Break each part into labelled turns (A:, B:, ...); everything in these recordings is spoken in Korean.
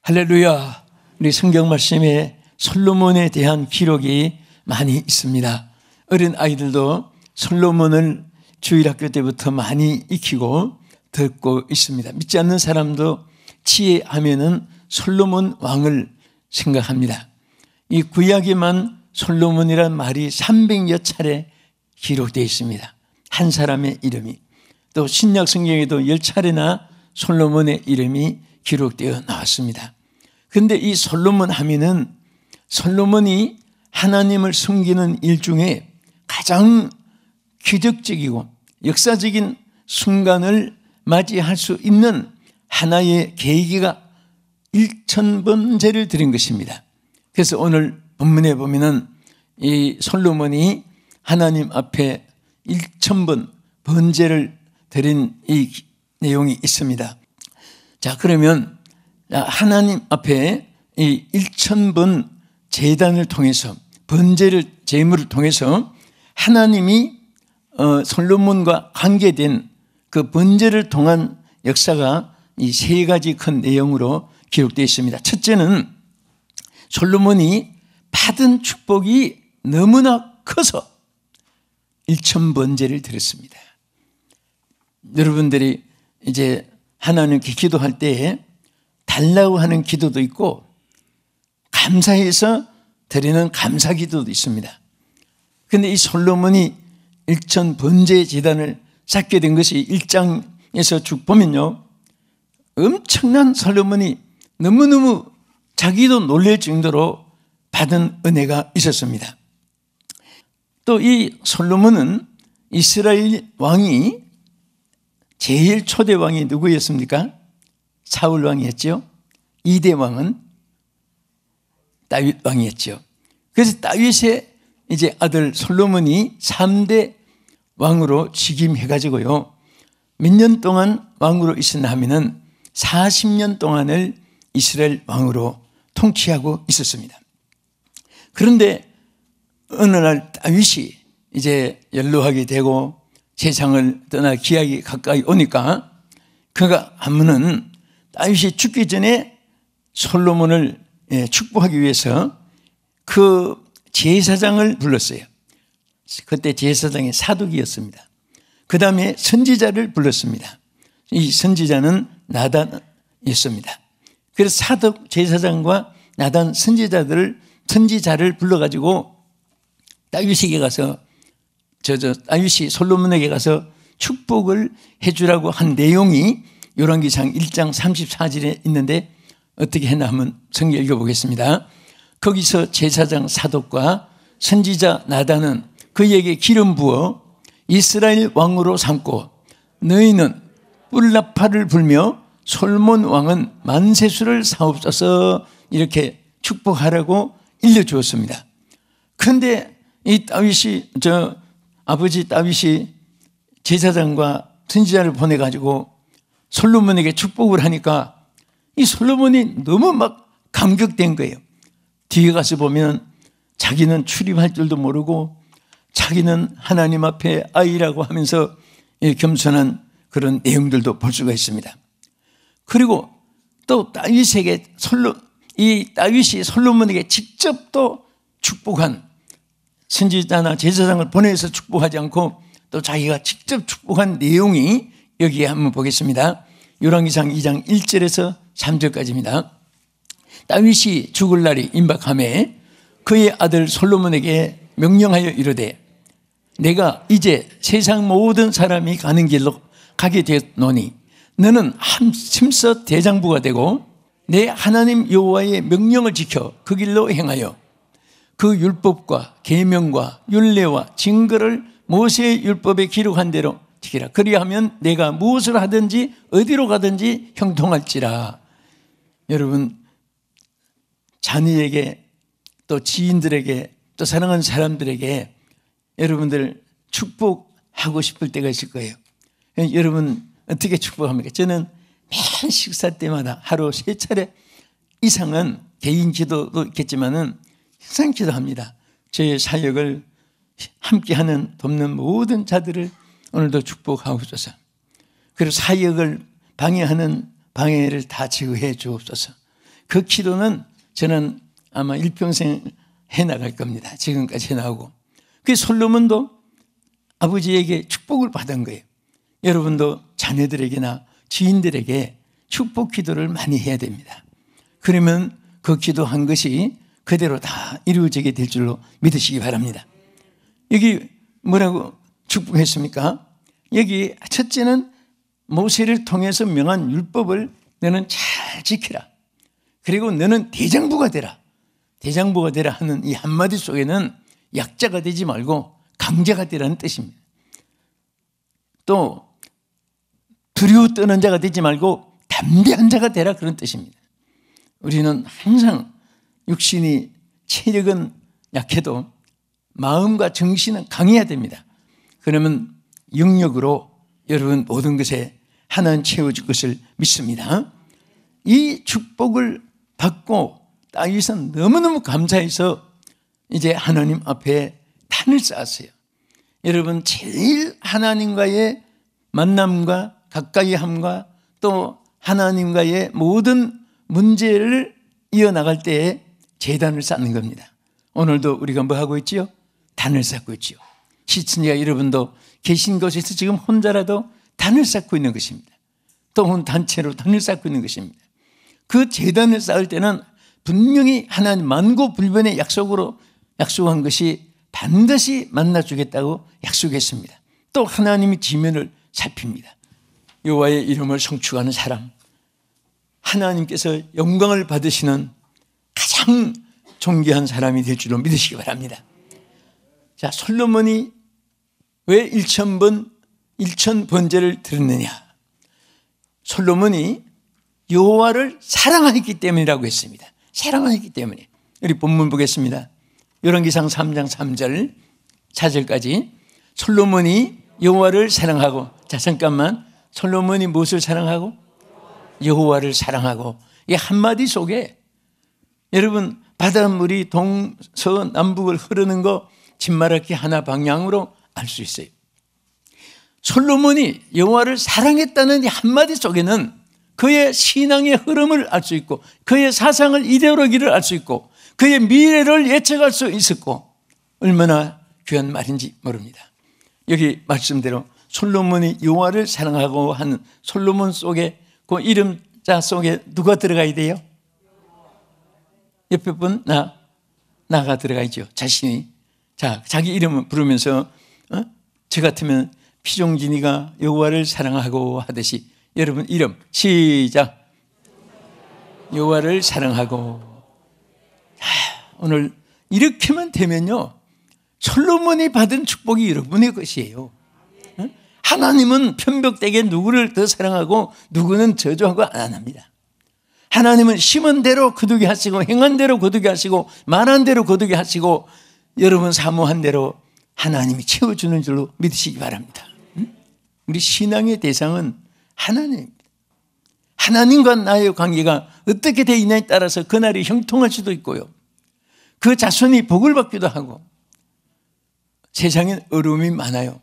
A: 할렐루야. 우리 성경 말씀에 솔로몬에 대한 기록이 많이 있습니다. 어린 아이들도 솔로몬을 주일학교 때부터 많이 익히고 듣고 있습니다. 믿지 않는 사람도 지혜하면은 솔로몬 왕을 생각합니다. 이 구약에만 솔로몬이라는 말이 300여 차례 기록되어 있습니다. 한 사람의 이름이. 또 신약 성경에도 10차례나 솔로몬의 이름이 기록되어 나왔습니다. 그런데 이 솔로몬 하면은 솔로몬이 하나님을 섬기는 일 중에 가장 기적적이고 역사적인 순간을 맞이할 수 있는 하나의 계기가 1000번제를 드린 것입니다. 그래서 오늘 본문에 보면은 이 솔로몬이 하나님 앞에 1000번 번제를 드린 이 내용이 있습니다. 자, 그러면 하나님 앞에 이 1000번 제단을 통해서 번제를 제물을 통해서 하나님이 솔로몬과 관계된 그 번제를 통한 역사가 이 세 가지 큰 내용으로 기록되어 있습니다. 첫째는 솔로몬이 받은 축복이 너무나 커서 1000번제를 드렸습니다. 여러분들이 이제 하나님께 기도할 때 달라고 하는 기도도 있고 감사해서 드리는 감사 기도도 있습니다. 그런데 이 솔로몬이 1000번제 제단을 쌓게 된 것이 1장에서 쭉 보면요, 엄청난 솔로몬이 너무너무 자기도 놀랄 정도로 받은 은혜가 있었습니다. 또 이 솔로몬은 이스라엘 왕이 제일 초대 왕이 누구였습니까? 사울 왕이었죠. 2대 왕은 다윗 왕이었죠. 그래서 다윗의 이제 아들 솔로몬이 3대 왕으로 즉임해가지고요, 몇 년 동안 왕으로 있었나 하면은 40년 동안을 이스라엘 왕으로 통치하고 있었습니다. 그런데 어느 날 다윗이 이제 연로하게 되고 세상을 떠나 기약이 가까이 오니까 그가 하면은 다윗이 죽기 전에 솔로몬을 축복하기 위해서 그 제사장을 불렀어요. 그때 제사장이 사독이었습니다. 그 다음에 선지자를 불렀습니다. 이 선지자는 나단이었습니다. 그래서 사독 제사장과 나단 선지자를 불러가지고 다윗에게 가서 다윗이 솔로몬에게 가서 축복을 해주라고 한 내용이 열왕기상 1장 34절에 있는데 어떻게 했나 하면 성경 읽어보겠습니다. 거기서 제사장 사독과 선지자 나단은 그에게 기름 부어 이스라엘 왕으로 삼고 너희는 뿔나파를 불며 솔몬 왕은 만세수를 사옵소서 이렇게 축복하라고 일러주었습니다. 그런데 이 다윗이 아버지 다윗이 제사장과 선지자를 보내가지고 솔로몬에게 축복을 하니까 이 솔로몬이 너무 막 감격된 거예요. 뒤에 가서 보면 자기는 출입할 줄도 모르고 자기는 하나님 앞에 아이라고 하면서 겸손한 그런 내용들도 볼 수가 있습니다. 그리고 또 다윗이 솔로몬에게 직접 또 축복한 선지자나 제사장을 보내서 축복하지 않고 또 자기가 직접 축복한 내용이 여기에 한번 보겠습니다. 열왕기상 2장 1절에서 3절까지입니다. 다윗이 죽을 날이 임박하매 그의 아들 솔로몬에게 명령하여 이르되 내가 이제 세상 모든 사람이 가는 길로 가게 되었노니 너는 힘써 대장부가 되고 내 하나님 여호와의 명령을 지켜 그 길로 행하여 그 율법과 계명과 율례와 증거를 모세의 율법에 기록한 대로 지키라. 그리하면 내가 무엇을 하든지 어디로 가든지 형통할지라. 여러분, 자녀에게 또 지인들에게 또 사랑하는 사람들에게 여러분들 축복하고 싶을 때가 있을 거예요. 여러분 어떻게 축복합니까? 저는 매일 식사 때마다 하루 3차례 이상은 개인 기도도 있겠지만은 항상 기도합니다. 저의 사역을 함께하는 돕는 모든 자들을 오늘도 축복하옵소서. 그리고 사역을 방해하는 방해를 다 제거해 주옵소서. 그 기도는 저는 아마 일평생 해나갈 겁니다. 지금까지 해나오고. 그 솔로몬도 아버지에게 축복을 받은 거예요. 여러분도 자녀들에게나 지인들에게 축복 기도를 많이 해야 됩니다. 그러면 그 기도한 것이 그대로 다 이루어지게 될 줄로 믿으시기 바랍니다. 여기 뭐라고 축복했습니까? 여기 첫째는 모세를 통해서 명한 율법을 너는 잘 지키라. 그리고 너는 대장부가 되라. 대장부가 되라 하는 이 한마디 속에는 약자가 되지 말고 강자가 되라는 뜻입니다. 또 두려워 떠는 자가 되지 말고 담대한 자가 되라 그런 뜻입니다. 우리는 항상 육신이 체력은 약해도 마음과 정신은 강해야 됩니다. 그러면 영역으로 여러분 모든 것에 하나님 채워줄 것을 믿습니다. 이 축복을 받고 다윗은 너무너무 감사해서 이제 하나님 앞에 단을 쌓았어요. 여러분 제일 하나님과의 만남과 가까이 함과 또 하나님과의 모든 문제를 이어나갈 때에 제단을 쌓는 겁니다. 오늘도 우리가 뭐 하고 있지요? 단을 쌓고 있지요. 시청자 여러분도 계신 곳에서 지금 혼자라도 단을 쌓고 있는 것입니다. 또 단체로 단을 쌓고 있는 것입니다. 그 제단을 쌓을 때는 분명히 하나님 만고불변의 약속으로 약속한 것이 반드시 만나주겠다고 약속했습니다. 또 하나님이 지면을 살핍니다. 여호와의 이름을 성축하는 사람, 하나님께서 영광을 받으시는 가장 존귀한 사람이 될 줄로 믿으시기 바랍니다. 자, 솔로몬이 왜 1000번제를 드렸느냐? 솔로몬이 여호와를 사랑했기 때문이라고 했습니다. 사랑했기 때문에. 우리 본문 보겠습니다. 열왕기상 3장 3절 4절까지 솔로몬이 여호와를 사랑하고, 자 잠깐만, 솔로몬이 무엇을 사랑하고? 여호와를 사랑하고. 이 한마디 속에 여러분 바닷물이 동서남북을 흐르는 거 진말하기 하나 방향으로 알 수 있어요. 솔로몬이 여호와를 사랑했다는 이 한마디 속에는 그의 신앙의 흐름을 알 수 있고 그의 사상을 이데올로기를 알 수 있고 그의 미래를 예측할 수 있었고 얼마나 귀한 말인지 모릅니다. 여기 말씀대로 솔로몬이 여호와를 사랑하고 하는 솔로몬 속에 그 이름자 속에 누가 들어가야 돼요? 옆에 분 나가 들어가야죠. 자신이. 자, 자기 이름을 부르면서 저 같으면 피종진이가 여호와를 사랑하고 하듯이 여러분 이름 시작. 여호와를 사랑하고. 오늘 이렇게만 되면요 솔로몬이 받은 축복이 여러분의 것이에요. 하나님은 편벽되게 누구를 더 사랑하고 누구는 저주하고 안 합니다. 하나님은 심은 대로 거두게 하시고 행한 대로 거두게 하시고 말한 대로 거두게 하시고 여러분 사모한 대로 하나님이 채워주는 줄로 믿으시기 바랍니다. 우리 신앙의 대상은 하나님입니다. 하나님과 나의 관계가 어떻게 되어 있냐에 따라서 그날이 형통할 수도 있고요. 그 자손이 복을 받기도 하고 세상엔 어려움이 많아요.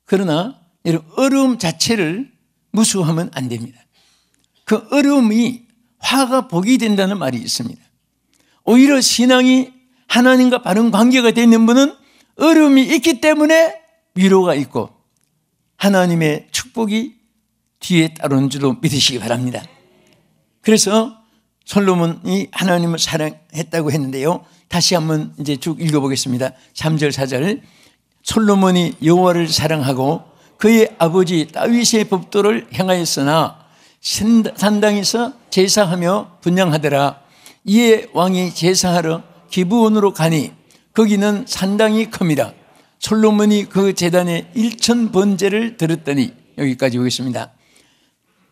A: 그러나 여러분 어려움 자체를 무수하면 안 됩니다. 그 어려움이 화가 복이 된다는 말이 있습니다. 오히려 신앙이 하나님과 바른 관계가 되어 있는 분은 어려움이 있기 때문에 위로가 있고 하나님의 축복이 뒤에 따르는 줄로 믿으시기 바랍니다. 그래서 솔로몬이 하나님을 사랑했다고 했는데요. 다시 한번 이제 쭉 읽어보겠습니다. 3절 4절 솔로몬이 여호와를 사랑하고 그의 아버지 다윗의 법도를 행하였으나 산당에서 제사하며 분향하더라. 이에 왕이 제사하러 기브온으로 가니 거기는 산당이 큽니다. 솔로몬이 그 제단에 1000번제를 드렸더니 여기까지 오겠습니다.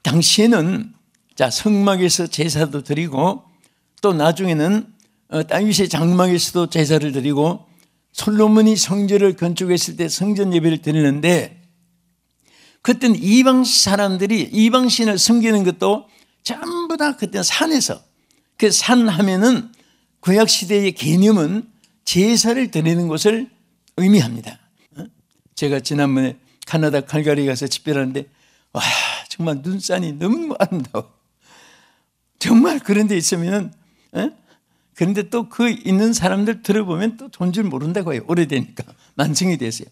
A: 당시에는 자 성막에서 제사도 드리고 또 나중에는 다윗의 장막에서도 제사를 드리고 솔로몬이 성전을 건축했을 때 성전 예배를 드리는데 그때는 이방 사람들이 이방 신을 섬기는 것도 전부 다 그때 산에서 그 산 하면은 구약 시대의 개념은 제사를 드리는 것을 의미합니다. 제가 지난번에 캐나다 칼가리 가서 집회하는데 와 정말 눈산이 너무 아름다워. 정말 그런 데 있으면, 그런데 또 그 있는 사람들 들어보면 또 돈 줄 모른다고 해요. 오래되니까. 만성이 됐어요.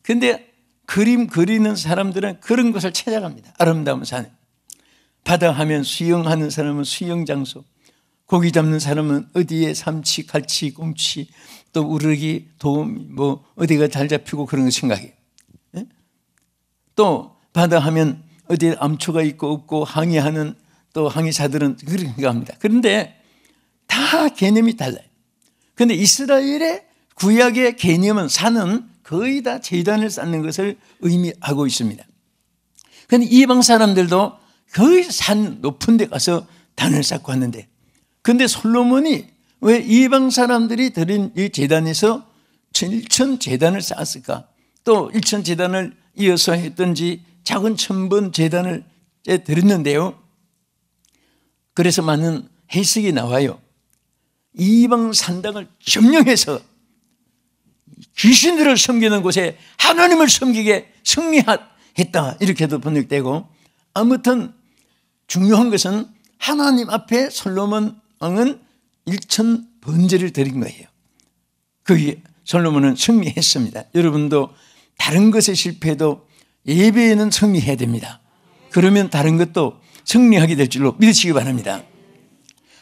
A: 근데 그림 그리는 사람들은 그런 곳을 찾아갑니다. 아름다운 산. 바다 하면 수영하는 사람은 수영장소, 고기 잡는 사람은 어디에 삼치, 갈치, 꽁치, 또 우럭이, 도미, 뭐 어디가 잘 잡히고 그런 거 생각해요. 또 바다 하면 어디에 암초가 있고 없고 항해하는 또 항해사들은 그렇게 합니다. 그런데 다 개념이 달라요. 그런데 이스라엘의 구약의 개념은 산은 거의 다 제단을 쌓는 것을 의미하고 있습니다. 그런데 이방 사람들도 거의 산 높은 데 가서 단을 쌓고 왔는데, 그런데 솔로몬이 왜 이방 사람들이 드린 이 제단에서 1천 제단을 쌓았을까? 또 1천 제단을 이어서 했던지 작은 천번 제단을 드렸는데요. 그래서 많은 해석이 나와요. 이방 산당을 점령해서 귀신들을 섬기는 곳에 하나님을 섬기게 승리했다, 이렇게도 번역되고, 아무튼 중요한 것은 하나님 앞에 솔로몬 왕은 1천 번제를 드린 거예요. 거기에 솔로몬은 승리했습니다. 여러분도 다른 것에 실패해도 예배에는 승리해야 됩니다. 그러면 다른 것도 승리하게 될 줄로 믿으시기 바랍니다.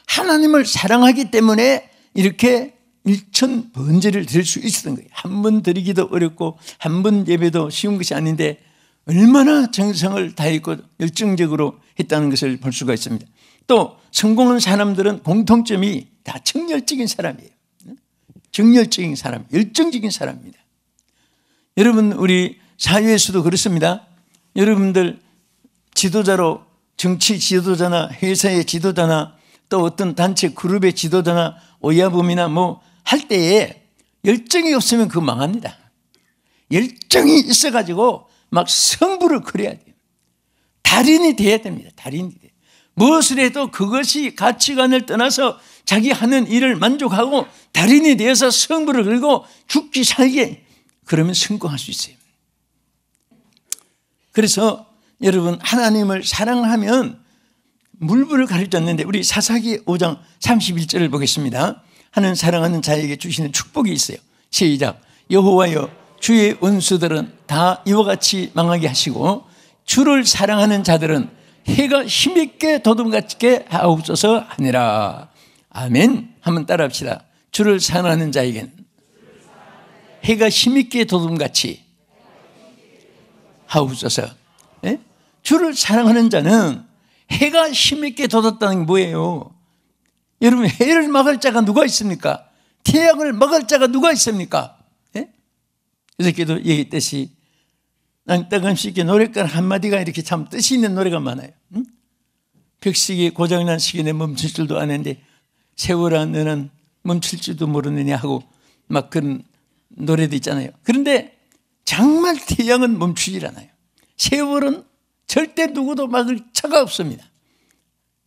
A: 하나님을 사랑하기 때문에 이렇게 1천 번제를 드릴 수 있었던 거예요. 한 번 드리기도 어렵고 한 번 예배도 쉬운 것이 아닌데 얼마나 정성을 다했고 열정적으로 했다는 것을 볼 수가 있습니다. 또 성공한 사람들은 공통점이 다 정열적인 사람이에요. 정열적인 사람, 열정적인 사람입니다. 여러분, 우리 사회에서도 그렇습니다. 여러분들 지도자로, 정치 지도자나 회사의 지도자나 또 어떤 단체 그룹의 지도자나 오야범이나 뭐 할 때에 열정이 없으면 그거 망합니다. 열정이 있어가지고 막 성부를 그려야 돼요. 달인이 돼야 됩니다. 달인이 돼요. 무엇을 해도 그것이 가치관을 떠나서 자기 하는 일을 만족하고 달인이 되어서 성부를 그리고 죽기 살게, 그러면 성공할 수 있어요. 그래서 여러분, 하나님을 사랑하면 물부를 가르쳤는데 우리 사사기 5장 31절을 보겠습니다. 하나님 사랑하는 자에게 주시는 축복이 있어요. 시작. 여호와여, 주의 원수들은 다 이와 같이 망하게 하시고 주를 사랑하는 자들은 해가 힘있게 도둑같게 하옵소서 하니라. 아멘. 한번 따라합시다. 주를 사랑하는 자에게는 해가 힘있게 도둑같이 하옵소서. 예? 주를 사랑하는 자는 해가 힘있게 돋았다는 게 뭐예요? 여러분, 해를 막을 자가 누가 있습니까? 태양을 막을 자가 누가 있습니까? 예? 그저께도 얘기했듯이 난 따끔씩 노랫가락 한마디가 이렇게 참 뜻이 있는 노래가 많아요. 응? 벽식이 고장난 시기에 멈출 줄도 아는데 세월아 너는 멈출 줄도 모르느냐 하고 막 그런 노래도 있잖아요. 그런데 정말 태양은 멈추질 않아요. 세월은 절대 누구도 막을 자가 없습니다.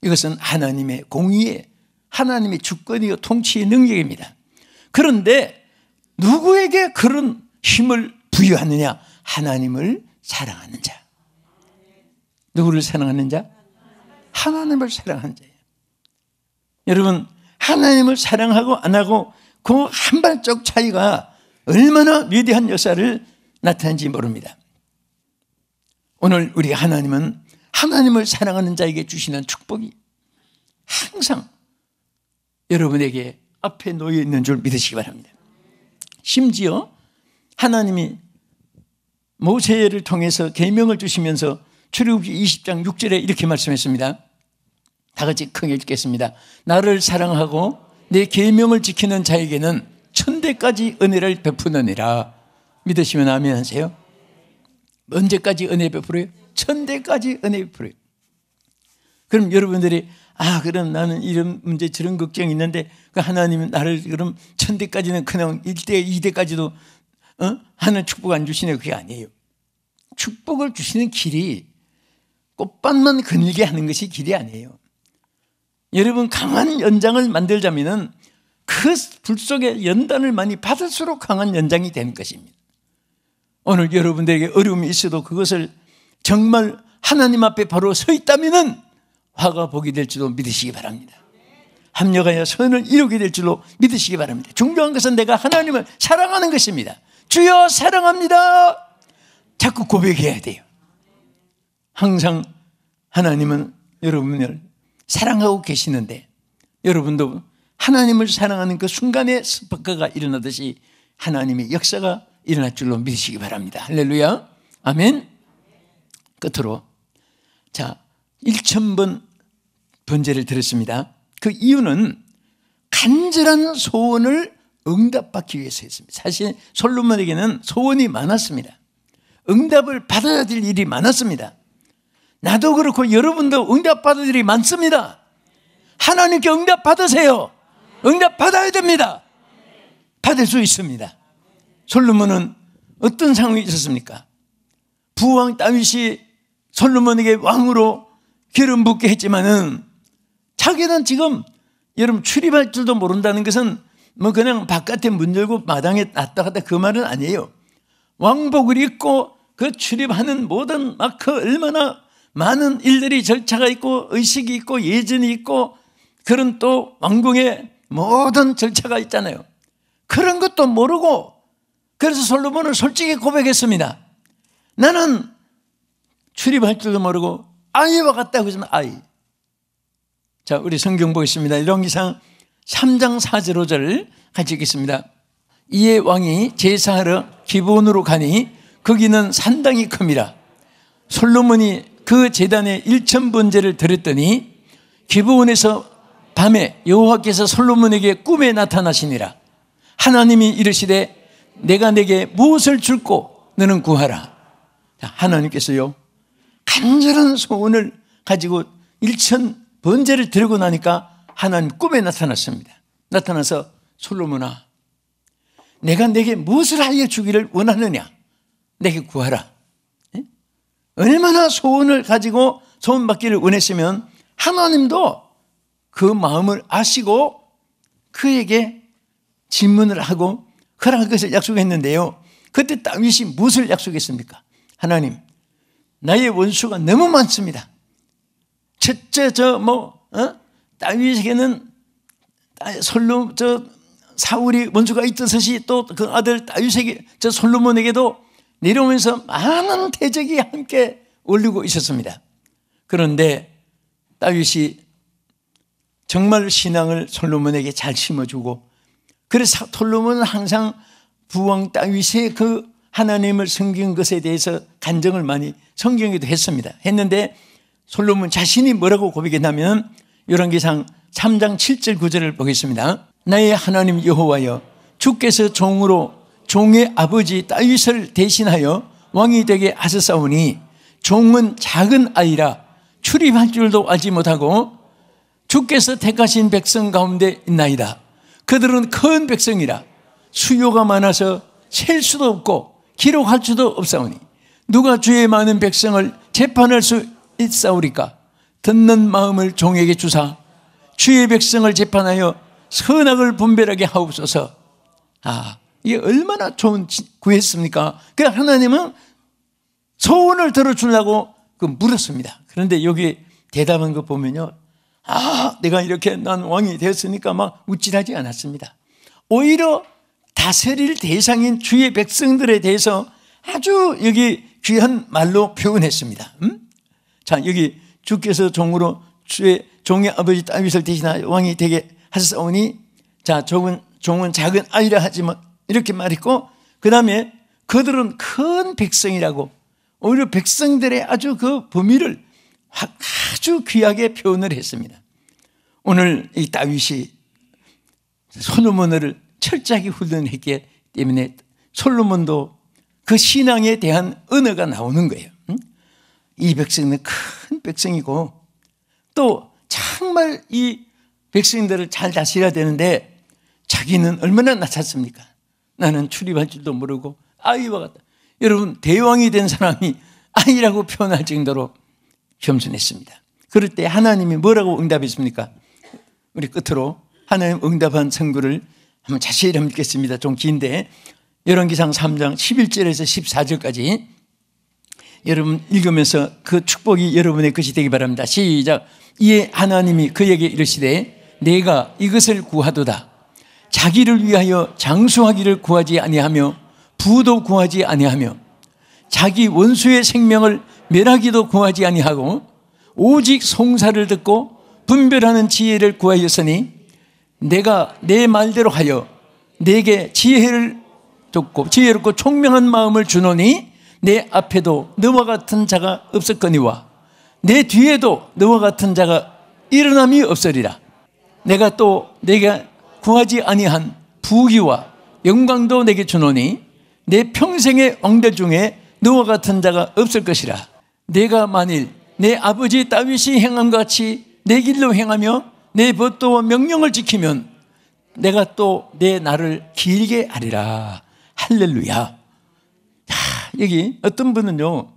A: 이것은 하나님의 공의에 하나님의 주권이요 통치의 능력입니다. 그런데 누구에게 그런 힘을 부여하느냐? 하나님을 사랑하는 자. 누구를 사랑하는 자? 하나님을 사랑하는 자예요. 여러분, 하나님을 사랑하고 안 하고 그 한 발짝 차이가 얼마나 위대한 역사를 나타내는지 모릅니다. 오늘 우리 하나님은 하나님을 사랑하는 자에게 주시는 축복이 항상 여러분에게 앞에 놓여 있는 줄 믿으시기 바랍니다. 심지어 하나님이 모세를 통해서 계명을 주시면서 출애굽기 20장 6절에 이렇게 말씀했습니다. 다 같이 크게 읽겠습니다. 나를 사랑하고 내 계명을 지키는 자에게는 천대까지 은혜를 베푸느니라. 믿으시면 아멘 하세요. 언제까지 은혜 베풀어요? 천대까지 은혜 베풀어요. 그럼 여러분들이 그럼 나는 이런 문제 저런 걱정이 있는데 그 하나님은 나를 그럼 천대까지는 그냥 1대 2대까지도 하는 축복 안 주시네. 그게 아니에요. 축복을 주시는 길이 꽃밭만 거닐게 하는 것이 길이 아니에요. 여러분, 강한 연장을 만들자면은 그 불 속에 연단을 많이 받을수록 강한 연장이 되는 것입니다. 오늘 여러분들에게 어려움이 있어도 그것을 정말 하나님 앞에 바로 서 있다면은 화가 복이 될 줄로 믿으시기 바랍니다. 합력하여 선을 이루게 될 줄로 믿으시기 바랍니다. 중요한 것은 내가 하나님을 사랑하는 것입니다. 주여 사랑합니다. 자꾸 고백해야 돼요. 항상 하나님은 여러분을 사랑하고 계시는데 여러분도 하나님을 사랑하는 그 순간에 스파크가 일어나듯이 하나님의 역사가 일어날 줄로 믿으시기 바랍니다. 할렐루야. 아멘. 끝으로 자 1000번 번제를 드렸습니다. 그 이유는 간절한 소원을 응답받기 위해서였습니다. 사실 솔로몬에게는 소원이 많았습니다. 응답을 받아야 될 일이 많았습니다. 나도 그렇고 여러분도 응답받을 일이 많습니다. 하나님께 응답 받으세요. 응답 받아야 됩니다. 받을 수 있습니다. 솔로몬은 어떤 상황이 있었습니까? 부왕 다윗이 솔로몬에게 왕으로 기름 붓게 했지만은 자기는 지금 여러분 출입할 줄도 모른다는 것은 뭐 그냥 바깥에 문 열고 마당에 놨다 갔다 그 말은 아니에요. 왕복을 입고 그 출입하는 모든 막 그 얼마나 많은 일들이 절차가 있고 의식이 있고 예전이 있고 그런 또 왕궁의 모든 절차가 있잖아요. 그런 것도 모르고 그래서 솔로몬은 솔직히 고백했습니다. 나는 출입할 줄도 모르고 아이와 같다고 했지만 아이. 자, 우리 성경 보겠습니다. 열왕기상 3장 4절 5절 같이 읽겠습니다. 이에 왕이 제사하러 기브온으로 가니 거기는 산당이 큼이라. 솔로몬이 그 제단에 1000번제를 드렸더니 기브온에서 밤에 여호와께서 솔로몬에게 꿈에 나타나시니라. 하나님이 이르시되 내가 내게 무엇을 줄고 너는 구하라. 하나님께서요 간절한 소원을 가지고 1000번제를 드리고 나니까 하나님 꿈에 나타났습니다. 나타나서 솔로몬아 내가 내게 무엇을 알려주기를 원하느냐 내게 구하라. 얼마나 소원을 가지고 소원 받기를 원했으면 하나님도 그 마음을 아시고 그에게 질문을 하고 허락할 것을 약속했는데요. 그때 다윗이 무엇을 약속했습니까? 하나님 나의 원수가 너무 많습니다. 첫째 다윗에게는 사울이 원수가 있듯이 또 그 아들 다윗에게 솔로몬에게도 내려오면서 많은 대적이 함께 올리고 있었습니다. 그런데 다윗이 정말 신앙을 솔로몬에게 잘 심어주고 그래서 솔로몬은 항상 부왕 다윗의 그 하나님을 섬긴 것에 대해서 간증을 많이 성경에도 했는데 솔로몬 자신이 뭐라고 고백했냐면 열왕기상 3장 7절 9절을 보겠습니다. 나의 하나님 여호와여 주께서 종의 아버지 다윗을 대신하여 왕이 되게 하셨사오니 종은 작은 아이라 출입할 줄도 알지 못하고 주께서 택하신 백성 가운데 있나이다. 그들은 큰 백성이라 수요가 많아서 셀 수도 없고 기록할 수도 없사오니 누가 주의 많은 백성을 재판할 수 있사오리까. 듣는 마음을 종에게 주사 주의 백성을 재판하여 선악을 분별하게 하옵소서. 이게 얼마나 좋은 구했습니까? 그래서 하나님은 소원을 들어주려고 물었습니다. 그런데 여기 대답한 거 보면요. 내가 이렇게 난 왕이 되었으니까 막 우쭐하지 않았습니다. 오히려 다스릴 대상인 주의 백성들에 대해서 아주 여기 귀한 말로 표현했습니다. 자, 여기 주께서 종의 아버지 다윗을 대신하여 왕이 되게 하셨사오니 자, 종은 작은 아이라 하지만 이렇게 말했고 그 다음에 그들은 큰 백성이라고 오히려 백성들의 아주 그 범위를 아주 귀하게 표현을 했습니다. 오늘 이 다윗이 솔로몬을 철저하게 훈련했기 때문에 솔로몬도 그 신앙에 대한 언어가 나오는 거예요. 이 백성은 큰 백성이고 또 정말 이 백성들을 잘 다스려야 되는데 자기는 얼마나 낮았습니까? 나는 출입할 줄도 모르고 아이와 같다. 여러분 대왕이 된 사람이 아이라고 표현할 정도로 겸손했습니다. 그럴 때 하나님이 뭐라고 응답했습니까? 우리 끝으로 하나님 응답한 선구를 한번 자세히 한번 읽겠습니다. 좀 긴데 열왕기상 3장 11절에서 14절까지 여러분 읽으면서 그 축복이 여러분의 것이 되기 바랍니다. 시작. 이에 하나님이 그에게 이르시되 내가 이것을 구하도다. 자기를 위하여 장수하기를 구하지 아니하며 부도 구하지 아니하며 자기 원수의 생명을 멸하기도 구하지 아니하고 오직 송사를 듣고 분별하는 지혜를 구하였으니 내가 내 말대로 하여 내게 지혜를 줬고 지혜롭고 총명한 마음을 주노니 내 앞에도 너와 같은 자가 없었거니와 내 뒤에도 너와 같은 자가 일어남이 없으리라. 내가 또 내가 구하지 아니한 부귀와 영광도 내게 주노니 내 평생의 왕들 중에 너와 같은 자가 없을 것이라. 내가 만일 내 아버지 다윗이 행함과 같이 내 길로 행하며 내 법도와 명령을 지키면 내가 또 내 날을 길게 하리라. 할렐루야. 여기 어떤 분은요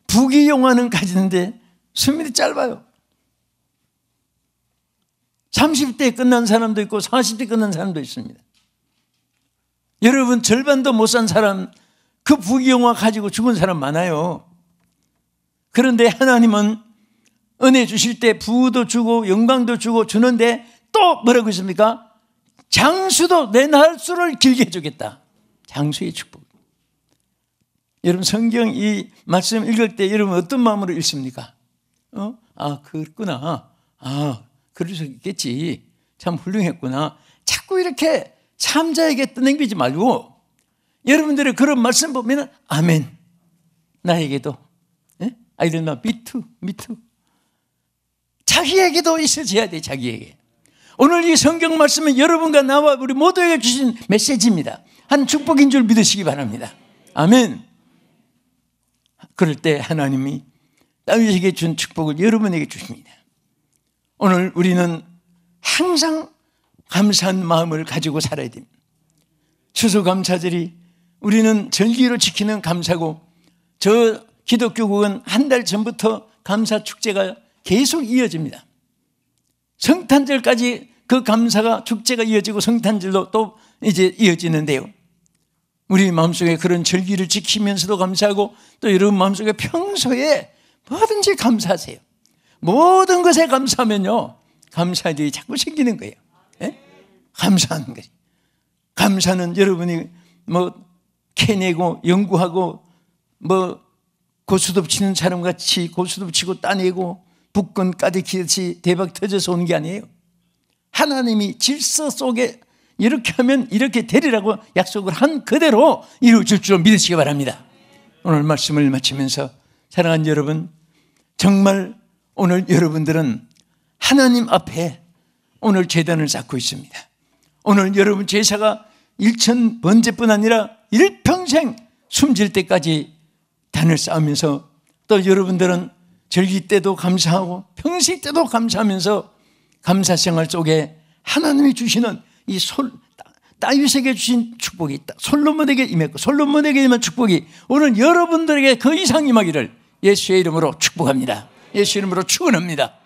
A: 부귀영화는 가지는데 수명이 짧아요. 30대 끝난 사람도 있고 40대 끝난 사람도 있습니다. 여러분 절반도 못 산 사람, 그 부귀영화 가지고 죽은 사람 많아요. 그런데 하나님은 은혜 주실 때 부도 주고 영광도 주고 주는데 또 뭐라고 했습니까? 장수도 내 날수를 길게 해주겠다. 장수의 축복. 여러분 성경 이 말씀 읽을 때 여러분 어떤 마음으로 읽습니까? 그랬구나. 그럴 수 있겠지. 참 훌륭했구나. 자꾸 이렇게 참자에게 떠넘기지 말고 여러분들의 그런 말씀 보면 아멘. 나에게도. I don't know. Me too. 자기에게도 있어져야 돼. 자기에게. 오늘 이 성경 말씀은 여러분과 나와 우리 모두에게 주신 메시지입니다. 한 축복인 줄 믿으시기 바랍니다. 아멘. 그럴 때 하나님이 다윗에게 준 축복을 여러분에게 주십니다. 오늘 우리는 항상 감사한 마음을 가지고 살아야 됩니다. 추수감사절이 우리는 절기로 지키는 감사고 저 기독교국은 한 달 전부터 감사 축제가 계속 이어집니다. 성탄절까지 그 감사가 축제가 이어지고 성탄절도 또 이제 이어지는데요. 우리 마음속에 그런 절기를 지키면서도 감사하고 또 여러분 마음속에 평소에 뭐든지 감사하세요. 모든 것에 감사하면요 감사의 일이 자꾸 생기는 거예요. 감사하는 거예요. 감사는 여러분이 뭐 캐내고 연구하고 뭐 고수톱 치는 사람같이 고수톱 치고 따내고 북권 까득이듯이 대박 터져서 오는 게 아니에요. 하나님이 질서 속에 이렇게 하면 이렇게 되리라고 약속을 한 그대로 이루어질 줄 믿으시기 바랍니다. 오늘 말씀을 마치면서 사랑하는 여러분, 정말 오늘 여러분들은 하나님 앞에 오늘 제단을 쌓고 있습니다. 오늘 여러분 제사가 1000번째뿐 아니라 일평생 숨질 때까지 단을 쌓으면서 또 여러분들은 절기 때도 감사하고 평시 때도 감사하면서 감사 생활 속에 하나님이 주시는 이 다윗에게 주신 축복이 있다. 솔로몬에게 임했고 솔로몬에게 임한 축복이 오늘 여러분들에게 그 이상 임하기를 예수의 이름으로 축복합니다. 예수의 이름으로 축원합니다.